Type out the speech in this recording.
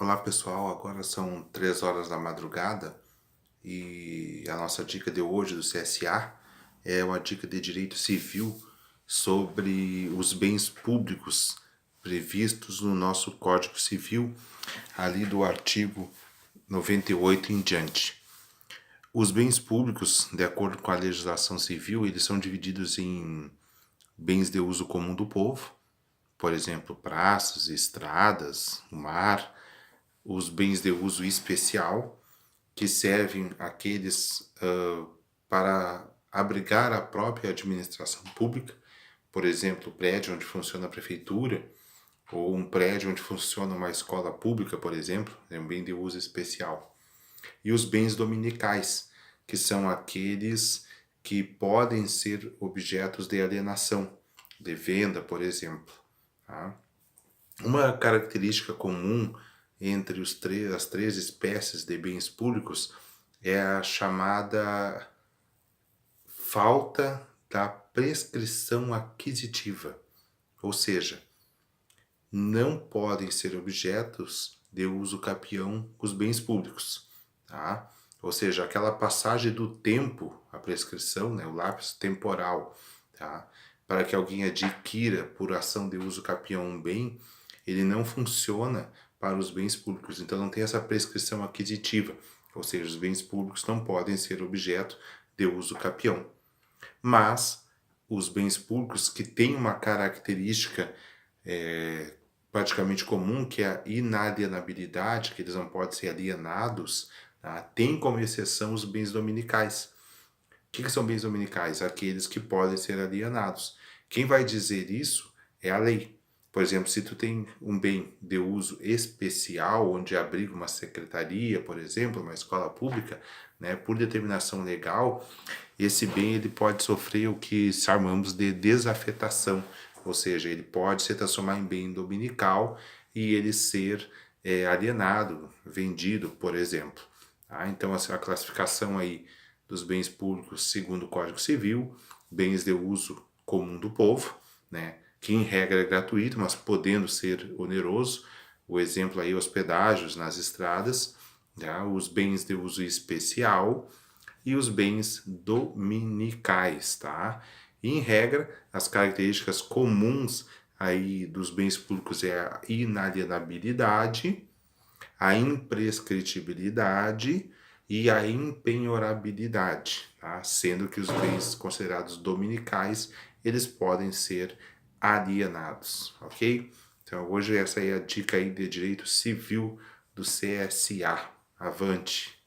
Olá pessoal, agora são 3 horas da madrugada e a nossa dica de hoje do CSA é uma dica de direito civil sobre os bens públicos previstos no nosso Código Civil, ali do artigo 98 em diante. Os bens públicos, de acordo com a legislação civil, eles são divididos em bens de uso comum do povo, por exemplo, praças, estradas, o mar, os bens de uso especial, que servem aqueles para abrigar a própria administração pública, por exemplo, o prédio onde funciona a prefeitura, ou um prédio onde funciona uma escola pública, por exemplo, é um bem de uso especial. E os bens dominicais, que são aqueles que podem ser objetos de alienação, de venda, por exemplo. Tá? Uma característica comum entre as três espécies de bens públicos é a chamada falta da prescrição aquisitiva, ou seja, não podem ser objetos de uso capião os bens públicos, tá? Ou seja, aquela passagem do tempo, a prescrição, né, o lapso temporal, tá? Para que alguém adquira por ação de uso capião um bem, ele não funciona para os bens públicos, então não tem essa prescrição aquisitiva, ou seja, os bens públicos não podem ser objeto de uso capião. Mas os bens públicos que têm uma característica praticamente comum, que é a inalienabilidade, que eles não podem ser alienados, tá? Tem como exceção os bens dominicais. O que são bens dominicais? Aqueles que podem ser alienados. Quem vai dizer isso é a lei. Por exemplo, se tu tem um bem de uso especial, onde abriga uma secretaria, por exemplo, uma escola pública, né, por determinação legal, esse bem ele pode sofrer o que chamamos de desafetação, ou seja, ele pode se transformar em bem dominical e ele ser alienado, vendido, por exemplo. Tá? Então, a classificação aí dos bens públicos segundo o Código Civil, bens de uso comum do povo, né, que em regra é gratuito, mas podendo ser oneroso. O exemplo aí, hospedagens nas estradas, tá? Os bens de uso especial e os bens dominicais, tá? E, em regra, as características comuns aí dos bens públicos é a inalienabilidade, a imprescritibilidade e a impenhorabilidade, tá? Sendo que os bens considerados dominicais, eles podem ser alienados, ok? Então hoje essa é a dica aí de direito civil do CSA. Avante!